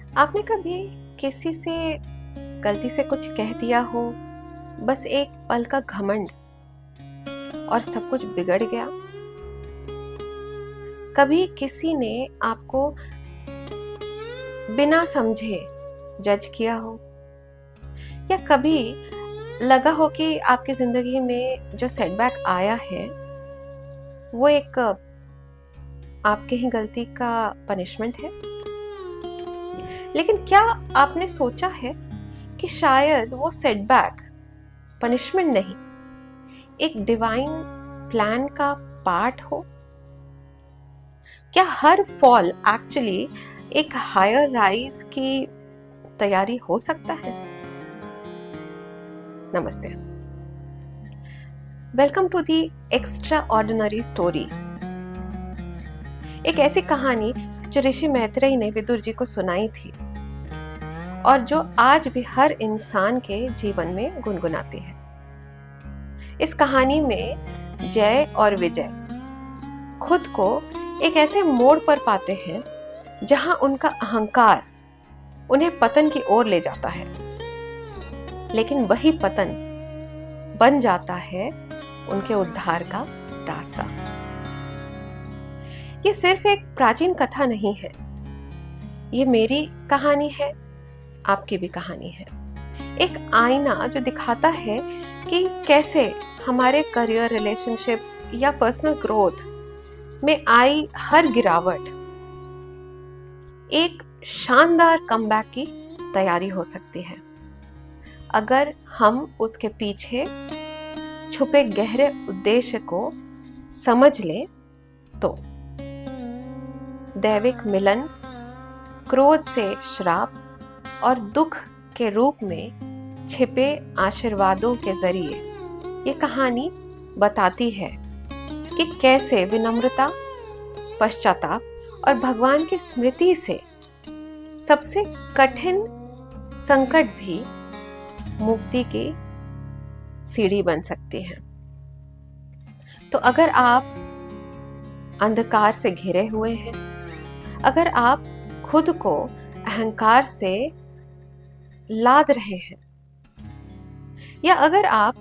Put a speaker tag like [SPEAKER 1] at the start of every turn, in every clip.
[SPEAKER 1] आपने कभी किसी से गलती से कुछ कह दिया हो, बस एक पल का घमंड और सब कुछ बिगड़ गया? कभी किसी ने आपको बिना समझे जज किया हो, या कभी लगा हो कि आपकी जिंदगी में जो सेटबैक आया है वो एक आपके ही गलती का पनिशमेंट है? लेकिन क्या आपने सोचा है कि शायद वो सेटबैक पनिशमेंट नहीं, एक डिवाइन प्लान का पार्ट हो? क्या हर फॉल एक्चुअली एक हायर राइज की तैयारी हो सकता है? नमस्ते, welcome to the extraordinary story. एक ऐसी कहानी जो ऋषि मैत्रेयी ने विदुर जी को सुनाई थी और जो आज भी हर इंसान के जीवन में गुनगुनाती है। इस कहानी में जय और विजय खुद को एक ऐसे मोड़ पर पाते हैं जहां उनका अहंकार उन्हें पतन की ओर ले जाता है, लेकिन वही पतन बन जाता है उनके उद्धार का रास्ता। ये सिर्फ एक प्राचीन कथा नहीं है, ये मेरी कहानी है, आपकी भी कहानी है। एक आईना जो दिखाता है कि कैसे हमारे करियर, रिलेशनशिप्स या पर्सनल ग्रोथ में आई हर गिरावट एक शानदार कमबैक की तैयारी हो सकती है, अगर हम उसके पीछे छुपे गहरे उद्देश्य को समझ लें तो। दैविक मिलन, क्रोध से श्राप और दुख के रूप में छिपे आशीर्वादों के जरिए ये कहानी बताती है कि कैसे विनम्रता, पश्चाताप और भगवान की स्मृति से सबसे कठिन संकट भी मुक्ति की सीढ़ी बन सकती है। तो अगर आप अंधकार से घिरे हुए हैं, अगर आप खुद को अहंकार से लाद रहे हैं, या अगर आप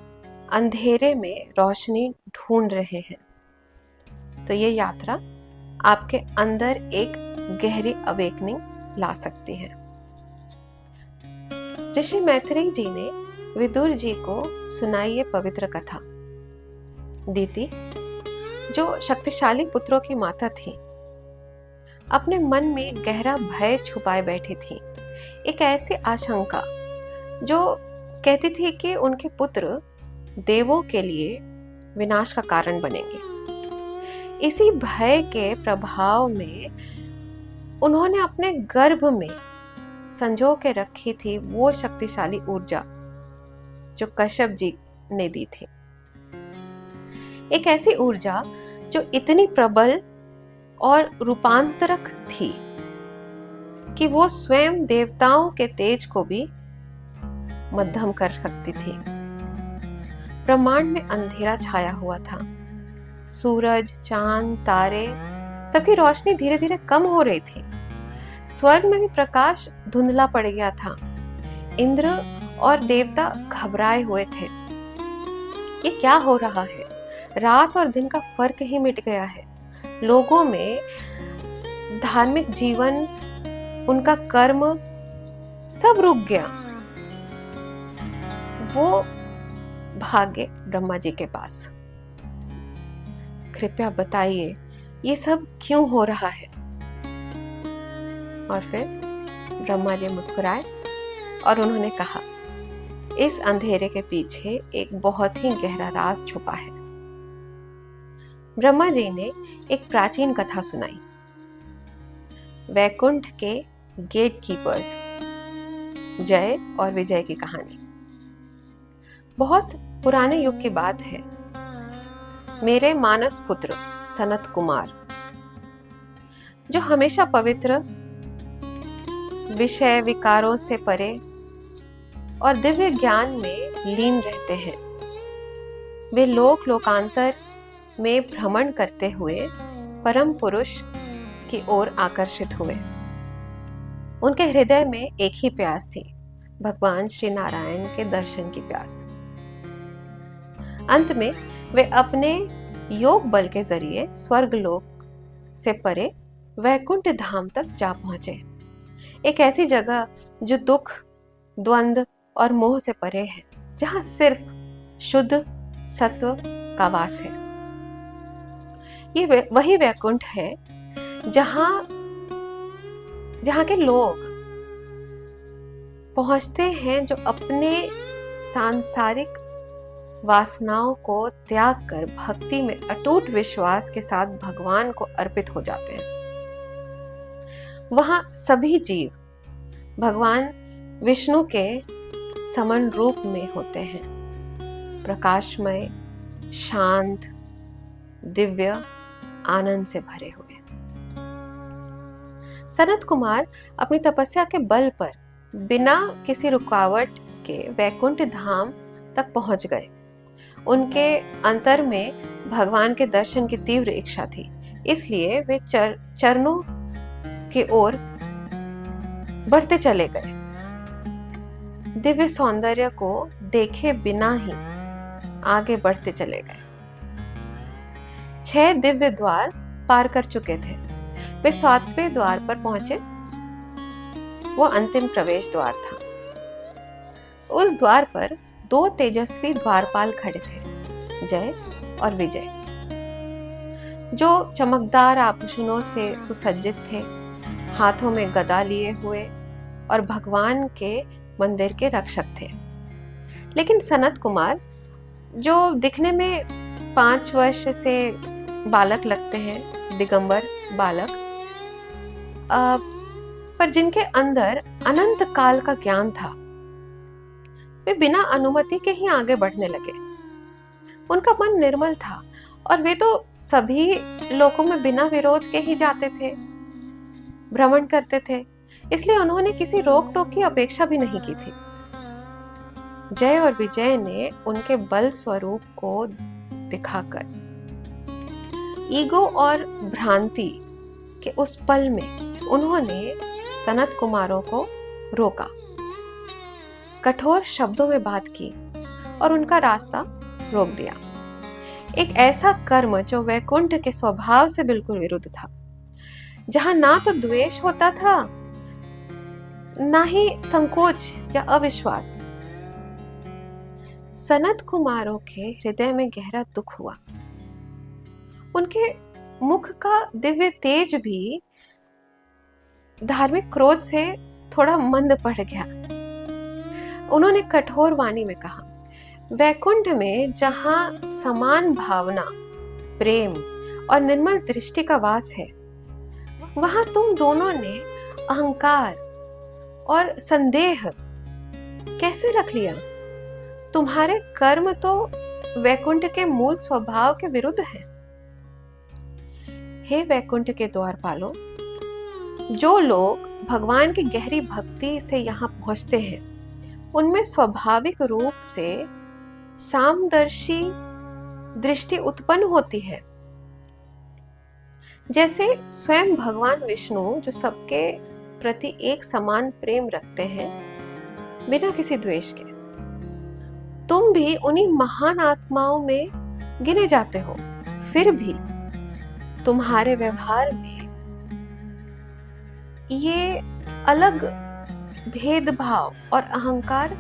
[SPEAKER 1] अंधेरे में रोशनी ढूंढ रहे हैं, तो ये यात्रा आपके अंदर एक गहरी अवेकनिंग ला सकती है। ऋषि मैत्रेयी जी ने विदुर जी को सुनाई ये पवित्र कथा। दीति, जो शक्तिशाली पुत्रों की माता थी, अपने मन में गहरा भय छुपाए बैठी थी, एक ऐसी आशंका जो कहती थी कि उनके पुत्र देवों के लिए विनाश का कारण बनेंगे। इसी भय के प्रभाव में उन्होंने अपने गर्भ में संजो के रखी थी वो शक्तिशाली ऊर्जा जो कश्यप जी ने दी थी। एक ऐसी ऊर्जा जो इतनी प्रबल और रूपांतरक थी कि वो स्वयं देवताओं के तेज को भी मध्यम कर सकती थी। ब्रह्मांड में अंधेरा छाया हुआ था। सूरज, चांद, तारे, सबकी रोशनी धीरे धीरे कम हो रही थी। स्वर्ग में भी प्रकाश धुंधला पड़ गया था। इंद्र और देवता घबराए हुए थे। ये क्या हो रहा है? रात और दिन का फर्क ही मिट गया है। लोगों में धार्मिक जीवन, उनका कर्म सब रुक गया। वो भागे ब्रह्मा जी के पास। कृपया बताइए, ये सब क्यों हो रहा है? और फिर ब्रह्मा जी मुस्कुराए और उन्होंने कहा, इस अंधेरे के पीछे एक बहुत ही गहरा राज छुपा है। ब्रह्मा जी ने एक प्राचीन कथा सुनाई, वैकुंठ के गेट कीपर्स, जय और विजय की कहानी। बहुत पुराने युग की बात है। मेरे मानस पुत्र सनत कुमार, जो हमेशा पवित्र, विषय विकारों से परे और दिव्य ज्ञान में लीन रहते हैं, वे लोक लोकांतर में भ्रमण करते हुए परम पुरुष की ओर आकर्षित हुए। उनके हृदय में एक ही प्यास थी, भगवान श्री नारायण के दर्शन की प्यास। अंत में वे अपने योग बल के जरिए स्वर्गलोक से परे वैकुंठ धाम तक जा पहुंचे, एक ऐसी जगह जो दुख, द्वंद्व और मोह से परे है, जहां सिर्फ शुद्ध सत्व का वास है। ये वही वैकुंठ है जहां के लोग पहुंचते हैं जो अपने सांसारिक वासनाओं को त्याग कर भक्ति में अटूट विश्वास के साथ भगवान को अर्पित हो जाते हैं। वहां सभी जीव भगवान विष्णु के समन रूप में होते हैं, प्रकाशमय, शांत, दिव्य, आनंद से भरे हुए। सनत कुमार अपनी तपस्या के बल पर बिना किसी रुकावट के वैकुंठ धाम तक पहुंच गए। उनके अंतर में भगवान के दर्शन की तीव्र इच्छा थी, इसलिए वे चरणों की ओर बढ़ते चले गए। दिव्य सौंदर्य को देखे बिना ही आगे बढ़ते चले गए। 6 दिव्य द्वार पार कर चुके थे। वे 7वें द्वार पर पहुंचे। वो अंतिम प्रवेश द्वार था। उस द्वार पर 2 तेजस्वी द्वारपाल खड़े थे, जय और विजय, जो चमकदार आभूषणों से सुसज्जित थे, हाथों में गदा लिए हुए और भगवान के मंदिर के रक्षक थे। लेकिन सनत कुमार, जो दिखने में 5 वर्ष से बालक लगते हैं, दिगंबर बालक, पर जिनके अंदर अनंत काल का ज्ञान था, वे बिना अनुमति के ही आगे बढ़ने लगे। उनका मन निर्मल था और वे तो सभी लोकों में बिना विरोध के ही जाते थे, भ्रमण करते थे, इसलिए उन्होंने किसी रोक टोक की अपेक्षा भी नहीं की थी। जय और विजय ने उनके बल स्वरूप को दिखाकर ईगो और भ्रांति के उस पल में उन्होंने सनत कुमारों को रोका, कठोर शब्दों में बात की और उनका रास्ता रोक दिया। एक ऐसा कर्म जो वैकुंठ के स्वभाव से बिल्कुल विरुद्ध था, जहां ना तो द्वेष होता था, ना ही संकोच या अविश्वास। सनत कुमारों के हृदय में गहरा दुख हुआ। उनके मुख का दिव्य तेज भी धार्मिक क्रोध से थोड़ा मंद पड़ गया। उन्होंने कठोर वाणी में कहा, वैकुंठ में जहां समान भावना, प्रेम और निर्मल दृष्टि का वास है, वहां तुम दोनों ने अहंकार और संदेह कैसे रख लिया? तुम्हारे कर्म तो वैकुंठ के मूल स्वभाव के विरुद्ध हैं। हे वैकुंठ के द्वारपालों, जो लोग भगवान की गहरी भक्ति से यहाँ पहुंचते हैं, उनमें स्वाभाविक रूप से सामदर्शी दृष्टि उत्पन्न होती है। जैसे स्वयं भगवान विष्णु, जो सबके प्रति एक समान प्रेम रखते हैं बिना किसी द्वेष के, तुम भी उन्हीं महान आत्माओं में गिने जाते हो। फिर भी तुम्हारे व्यवहार में ये अलग भेदभाव और अहंकार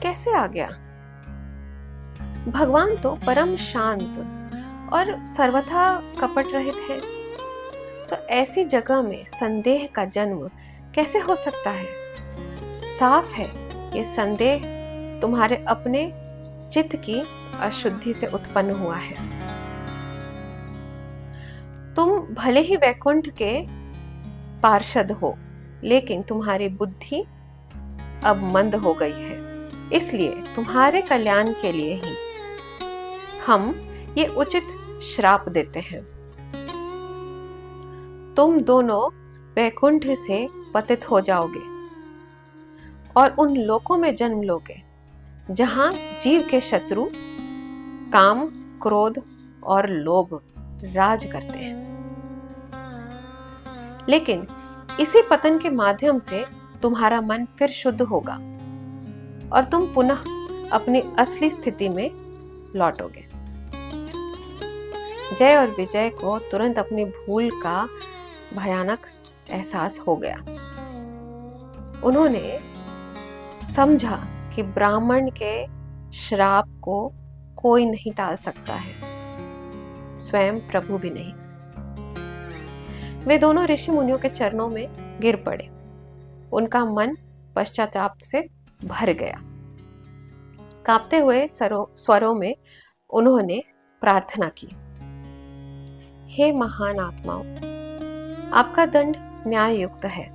[SPEAKER 1] कैसे आ गया? भगवान तो परम शांत और सर्वथा कपट रहित है, तो ऐसी जगह में संदेह का जन्म कैसे हो सकता है? साफ है, ये संदेह तुम्हारे अपने चित्त की अशुद्धि से उत्पन्न हुआ है। तुम भले ही वैकुंठ के पार्षद हो, लेकिन तुम्हारी बुद्धि अब मंद हो गई है। इसलिए तुम्हारे कल्याण के लिए ही हम ये उचित श्राप देते हैं। तुम दोनों वैकुंठ से पतित हो जाओगे और उन लोकों में जन्म लोगे जहां जीव के शत्रु काम, क्रोध और लोभ राज करते हैं। लेकिन इसी पतन के माध्यम से तुम्हारा मन फिर शुद्ध होगा और तुम पुनः अपनी असली स्थिति में लौटोगे। जय और विजय को तुरंत अपनी भूल का भयानक एहसास हो गया। उन्होंने समझा कि ब्राह्मण के श्राप को कोई नहीं टाल सकता है, स्वयं प्रभु भी नहीं। वे दोनों ऋषि मुनियों के चरणों में गिर पड़े। उनका मन पश्चाताप से भर गया। कांपते हुए स्वरों में उन्होंने प्रार्थना की, हे महान आत्माओं, आपका दंड न्याय युक्त है।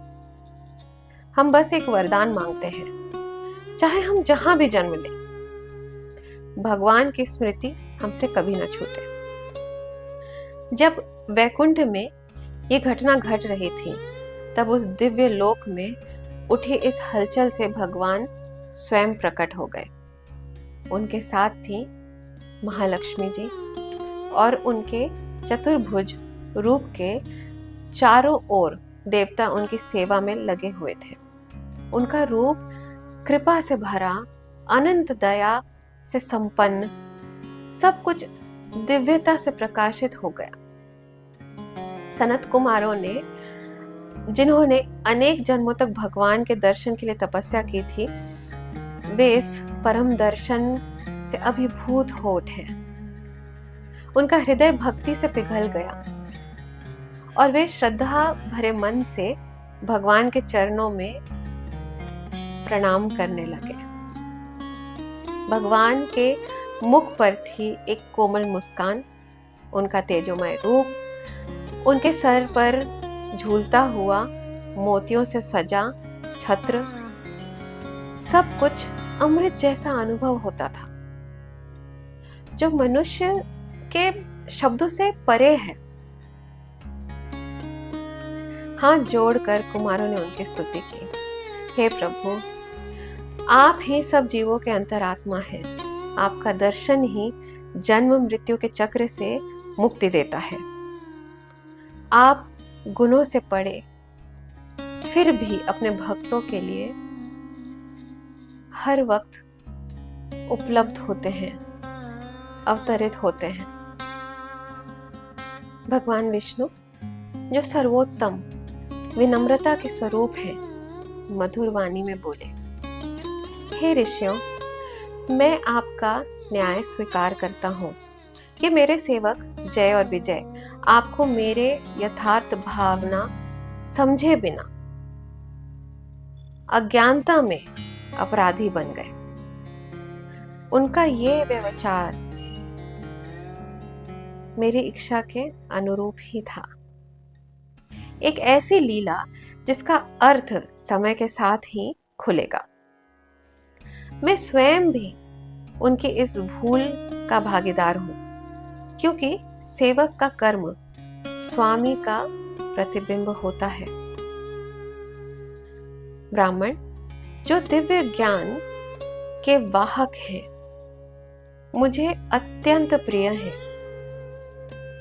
[SPEAKER 1] हम बस एक वरदान मांगते हैं, चाहे हम जहां भी जन्म लें, भगवान की स्मृति हमसे कभी न छूटे। जब वैकुंठ में ये घटना घट रही थी, तब उस दिव्य लोक में उठी इस हलचल से भगवान स्वयं प्रकट हो गए। उनके साथ थी महालक्ष्मी जी और उनके चतुर्भुज रूप के चारों ओर देवता उनकी सेवा में लगे हुए थे। उनका रूप कृपा से भरा, अनंत दया से संपन्न, सब कुछ दिव्यता से प्रकाशित हो गया। सनत कुमारों ने, जिन्होंने अनेक जन्मों तक भगवान के दर्शन के लिए तपस्या की थी, वे इस परम दर्शन से अभिभूत हो उठे। उनका हृदय भक्ति से पिघल गया और वे श्रद्धा भरे मन से भगवान के चरणों में प्रणाम करने लगे। भगवान के मुख पर थी एक कोमल मुस्कान, उनका तेजोमय रूप, उनके सर पर झूलता हुआ मोतियों से सजा छत्र, सब कुछ अमृत जैसा अनुभव होता था, जो मनुष्य के शब्दों से परे है। हाथ जोड़कर कुमारों ने उनकी स्तुति की, हे प्रभु, आप ही सब जीवों के अंतरात्मा हैं। आपका दर्शन ही जन्म मृत्यु के चक्र से मुक्ति देता है। आप गुणों से पड़े फिर भी अपने भक्तों के लिए हर वक्त उपलब्ध होते हैं, अवतरित होते हैं। भगवान विष्णु, जो सर्वोत्तम विनम्रता के स्वरूप है, मधुर वाणी में बोले, हे ऋषियों, मैं आपका न्याय स्वीकार करता हूँ कि मेरे सेवक जय और विजय आपको मेरे यथार्थ भावना समझे बिना अज्ञानता में अपराधी बन गए। उनका ये व्यवचार मेरी इच्छा के अनुरूप ही था, एक ऐसी लीला जिसका अर्थ समय के साथ ही खुलेगा। मैं स्वयं भी उनकी इस भूल का भागीदार हूं, क्योंकि सेवक का कर्म स्वामी का प्रतिबिंब होता है। ब्राह्मण, जो दिव्य ज्ञान के वाहक हैं, मुझे अत्यंत प्रिय हैं।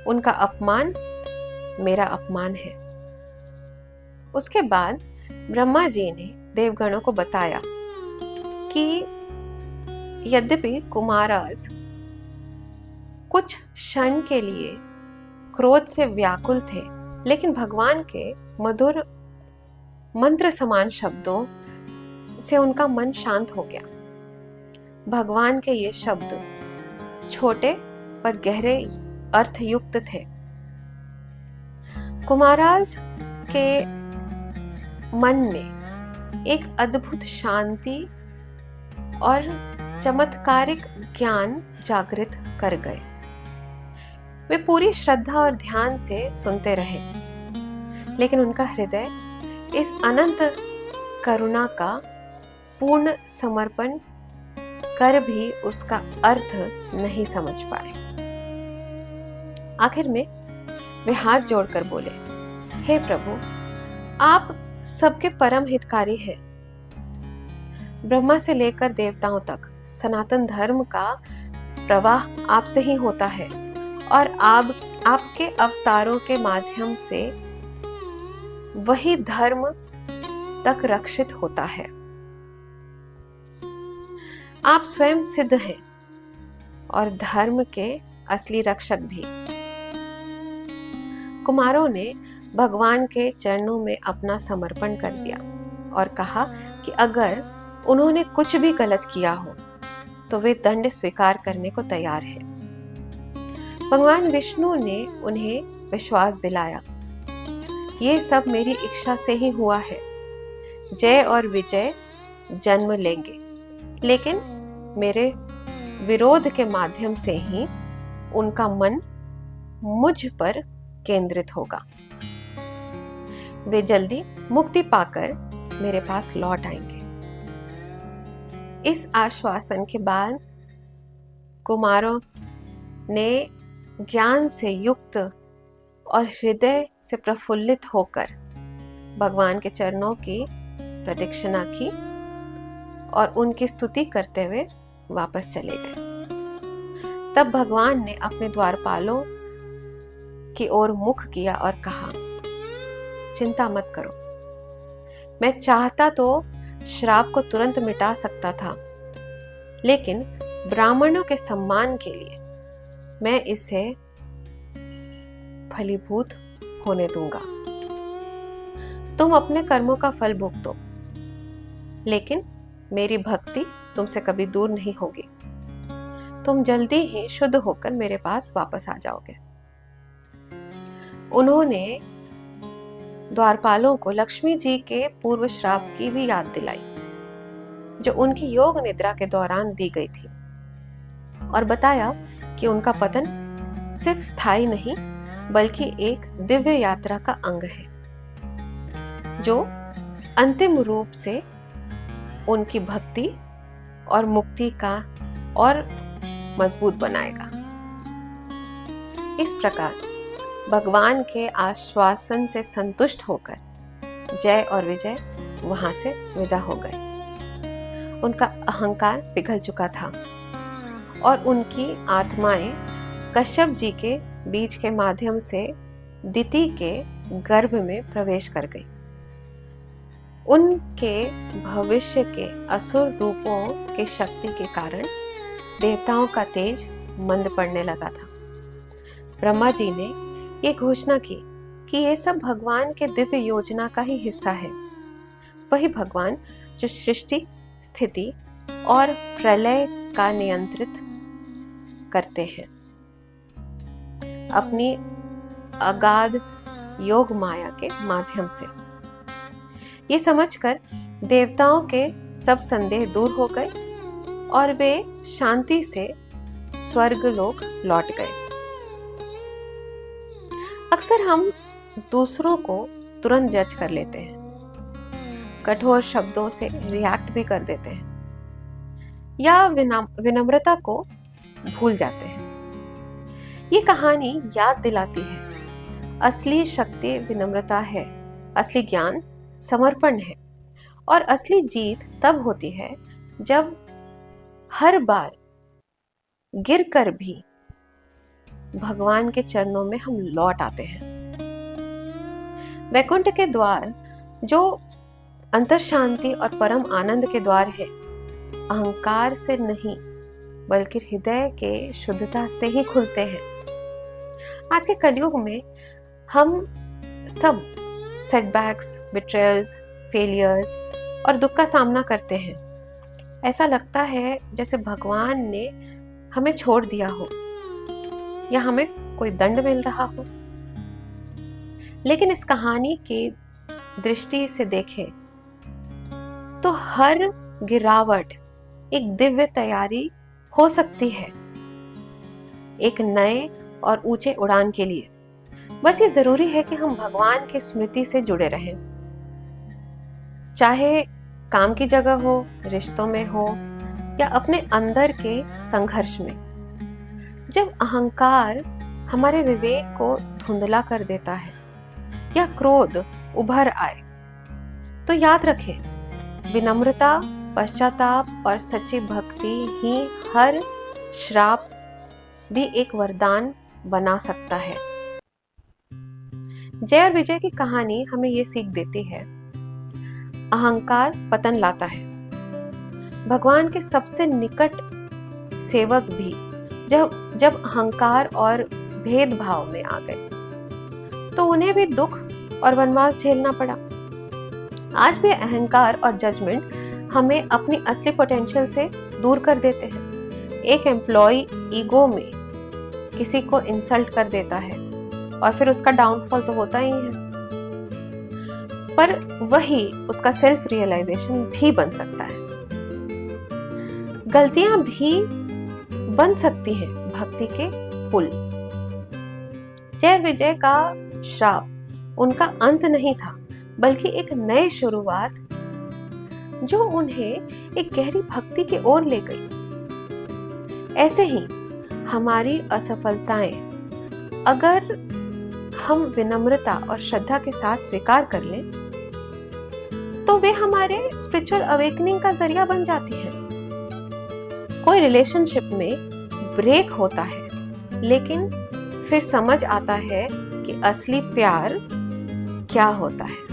[SPEAKER 1] उनका अपमान मेरा अपमान है। उसके बाद ब्रह्मा जी ने देवगणों को बताया कि यद्यपि कुमाराज कुछ क्षण के लिए क्रोध से व्याकुल थे, लेकिन भगवान के मधुर मंत्र समान शब्दों से उनका मन शांत हो गया। भगवान के ये शब्द छोटे पर गहरे अर्थयुक्त थे। कुमाराज के मन में एक अद्भुत शांति और चमत्कारिक ज्ञान जागृत कर गए। वे पूरी श्रद्धा और ध्यान से सुनते रहे, लेकिन उनका हृदय इस अनंत करुणा का पूर्ण समर्पण कर भी उसका अर्थ नहीं समझ पाए। आखिर में वे हाथ जोड़कर बोले, हे प्रभु, आप सबके परम हितकारी हैं। ब्रह्मा से लेकर देवताओं तक सनातन धर्म का प्रवाह आपसे ही होता है, और आपके अवतारों के माध्यम से वही धर्म तक रक्षित होता है। आप स्वयं सिद्ध हैं और धर्म के असली रक्षक भी। कुमारों ने भगवान के चरणों में अपना समर्पण कर दिया और कहा कि अगर उन्होंने कुछ भी गलत किया हो तो वे दंड स्वीकार करने को तैयार हैं। भगवान विष्णु ने उन्हें विश्वास दिलाया, ये सब मेरी इच्छा से ही हुआ है। जय और विजय जन्म लेंगे, लेकिन मेरे विरोध के माध्यम से ही उनका मन मुझ पर केंद्रित होगा। वे जल्दी मुक्ति पाकर मेरे पास लौट आएंगे। इस आश्वासन के बाद कुमारों ने ज्ञान से युक्त और हृदय से प्रफुल्लित होकर भगवान के चरणों की प्रदक्षिणा की और उनकी स्तुति करते हुए वापस चले गए। तब भगवान ने अपने द्वारपालों की ओर मुख किया और कहा, चिंता मत करो, मैं चाहता तो श्राप को तुरंत मिटा सकता था, लेकिन ब्राह्मणों के सम्मान के लिए मैं इसे फलीभूत होने दूंगा। तुम अपने कर्मों का फल भुगतो, लेकिन मेरी भक्ति तुमसे कभी दूर नहीं होगी। तुम जल्दी ही शुद्ध होकर मेरे पास वापस आ जाओगे। उन्होंने द्वारपालों को लक्ष्मी जी के पूर्व श्राप की भी याद दिलाई, जो उनकी योग निद्रा के दौरान दी गई थी, और बताया कि उनका पतन सिर्फ स्थायी नहीं बल्कि एक दिव्य यात्रा का अंग है, जो अंतिम रूप से उनकी भक्ति और मुक्ति का और मजबूत बनाएगा। इस प्रकार भगवान के आश्वासन से संतुष्ट होकर जय और विजय वहां से विदा हो गए। उनका अहंकार पिघल चुका था और उनकी आत्माएं कश्यप जी के बीज के माध्यम से दिति के गर्भ में प्रवेश कर गई। उनके भविष्य के असुर रूपों की शक्ति के कारण देवताओं का तेज मंद पड़ने लगा था। ब्रह्मा जी ने ये घोषणा की कि ये सब भगवान के दिव्य योजना का ही हिस्सा है। वही भगवान जो सृष्टि, स्थिति और प्रलय का नियंत्रित करते हैं, अपनी अगाध योग माया के माध्यम से। ये समझकर देवताओं के सब संदेह दूर हो गए और वे शांति से स्वर्गलोक लौट गए। अक्सर हम दूसरों को तुरंत जज कर लेते हैं, कठोर शब्दों से रिएक्ट भी कर देते हैं या विनम्रता को भूल जाते हैं। ये कहानी याद दिलाती है, असली शक्ति विनम्रता है, असली ज्ञान समर्पण है और असली जीत तब होती है जब हर बार गिरकर भी भगवान के चरणों में हम लौट आते हैं। वैकुंठ के द्वार जो अंतर शांति और परम आनंद के द्वार है, अहंकार से नहीं बल्कि हृदय के शुद्धता से ही खुलते हैं। आज के कलयुग में हम सब सेटबैक्स, बिट्रेयल्स, फेलियर्स और दुख का सामना करते हैं। ऐसा लगता है जैसे भगवान ने हमें छोड़ दिया हो या हमें कोई दंड मिल रहा हो। लेकिन इस कहानी की दृष्टि से देखें तो हर गिरावट एक दिव्य तैयारी हो सकती है, एक नए और ऊंचे उड़ान के लिए। बस ये जरूरी है कि हम भगवान की स्मृति से जुड़े रहें, चाहे काम की जगह हो, रिश्तों में हो या अपने अंदर के संघर्ष में। जब अहंकार हमारे विवेक को धुंधला कर देता है या क्रोध उभर आए, तो याद रखें, विनम्रता, पश्चाताप और सच्ची भक्ति ही हर श्राप भी एक वरदान बना सकता है। जय और विजय की कहानी हमें ये सीख देती है, अहंकार पतन लाता है। भगवान के सबसे निकट सेवक भी जब जब अहंकार और भेदभाव में आ गए तो उन्हें भी दुख और वनवास झेलना पड़ा। आज भी अहंकार और जजमेंट हमें अपनी असली पोटेंशियल से दूर कर देते हैं। एक एम्प्लॉय ईगो में किसी को इंसल्ट कर देता है और फिर उसका डाउनफॉल तो होता ही है, पर वही उसका सेल्फ रियलाइजेशन भी बन सकता है। गलतियां भी बन सकती हैं भक्ति के पुल। जय विजय का श्राप उनका अंत नहीं था, बल्कि एक नई शुरुआत जो उन्हें एक गहरी भक्ति की ओर ले गई। ऐसे ही हमारी असफलताएं अगर हम विनम्रता और श्रद्धा के साथ स्वीकार कर लें तो वे हमारे स्पिरिचुअल अवेकनिंग का जरिया बन जाती हैं। कोई रिलेशनशिप में ब्रेक होता है, लेकिन फिर समझ आता है कि असली प्यार क्या होता है।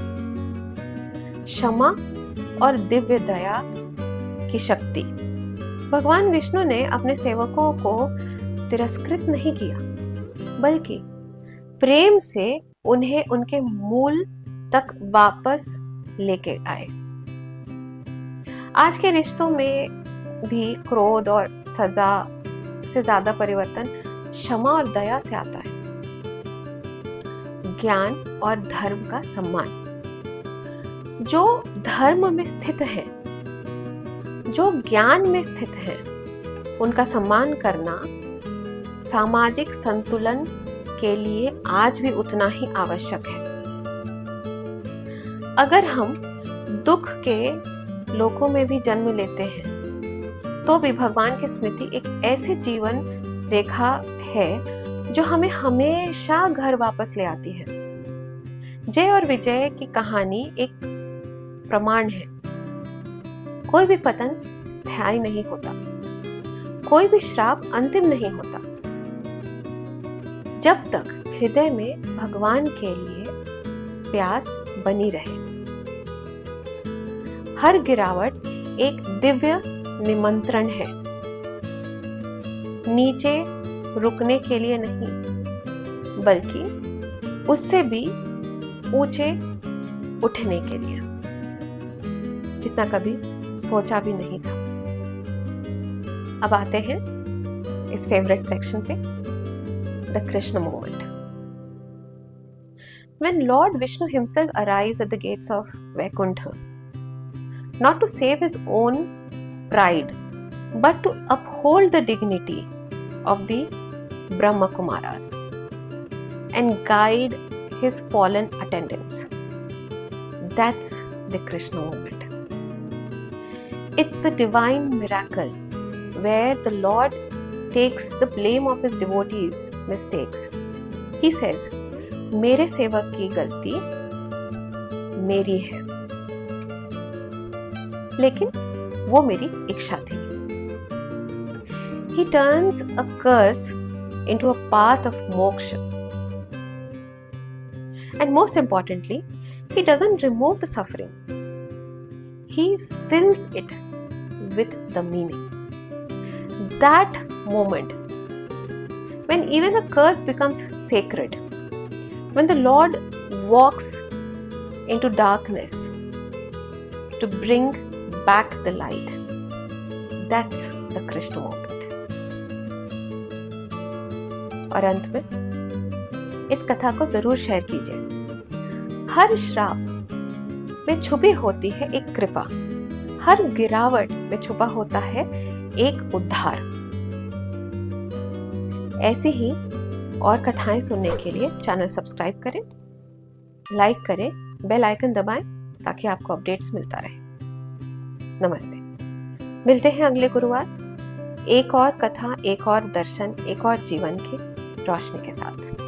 [SPEAKER 1] क्षमा और दिव्य दया की शक्ति। भगवान विष्णु ने अपने सेवकों को तिरस्कृत नहीं किया, बल्कि प्रेम से उन्हें उनके मूल तक वापस लेके आए। आज के रिश्तों में भी क्रोध और सजा से ज्यादा परिवर्तन क्षमा और दया से आता है। ज्ञान और धर्म का सम्मान। जो धर्म में स्थित है, जो ज्ञान में स्थित है, उनका सम्मान करना सामाजिक संतुलन के लिए आज भी उतना ही आवश्यक है। अगर हम दुख के लोकों में भी जन्म लेते हैं तो भी भगवान की स्मृति एक ऐसी जीवन रेखा है जो हमें हमेशा घर वापस ले आती है। जय और विजय की कहानी एक प्रमाण है। कोई भी पतन स्थायी नहीं होता, कोई भी श्राप अंतिम नहीं होता। जब तक हृदय में भगवान के लिए प्यास बनी रहे। हर गिरावट एक दिव्य निमंत्रण है, नीचे रुकने के लिए नहीं, बल्कि उससे भी ऊंचे उठने के लिए, जितना कभी सोचा भी नहीं था। अब आते हैं इस फेवरेट सेक्शन पे, the Krishna moment. When Lord Vishnu himself arrives at the gates of Vaikuntha, not to save his own pride, but to uphold the dignity of the Brahma Kumaras and guide his fallen attendants. That's the Krishna moment. It's the divine miracle where the Lord takes the blame of his devotees' mistakes. He says, मेरे सेवक की गलती मेरी है, लेकिन वो मेरी इच्छा थी। He turns a curse into a path of moksha. And most importantly, he doesn't remove the suffering. He fills it with the meaning. That moment, when even a curse becomes sacred, when the Lord walks into darkness to bring back the light, that's the Krishna moment. और अंत में इस कथा को जरूर share कीजिए। हर श्राप में छुपी होती है एक कृपा, हर गिरावट में छुपा होता है एक उद्धार। ऐसी ही और कथाएं सुनने के लिए चैनल सब्सक्राइब करें, लाइक करें, बेल आइकन दबाएं ताकि आपको अपडेट्स मिलता रहे। नमस्ते। मिलते हैं अगले गुरुवार एक और कथा, एक और दर्शन, एक और जीवन की रोशनी के साथ।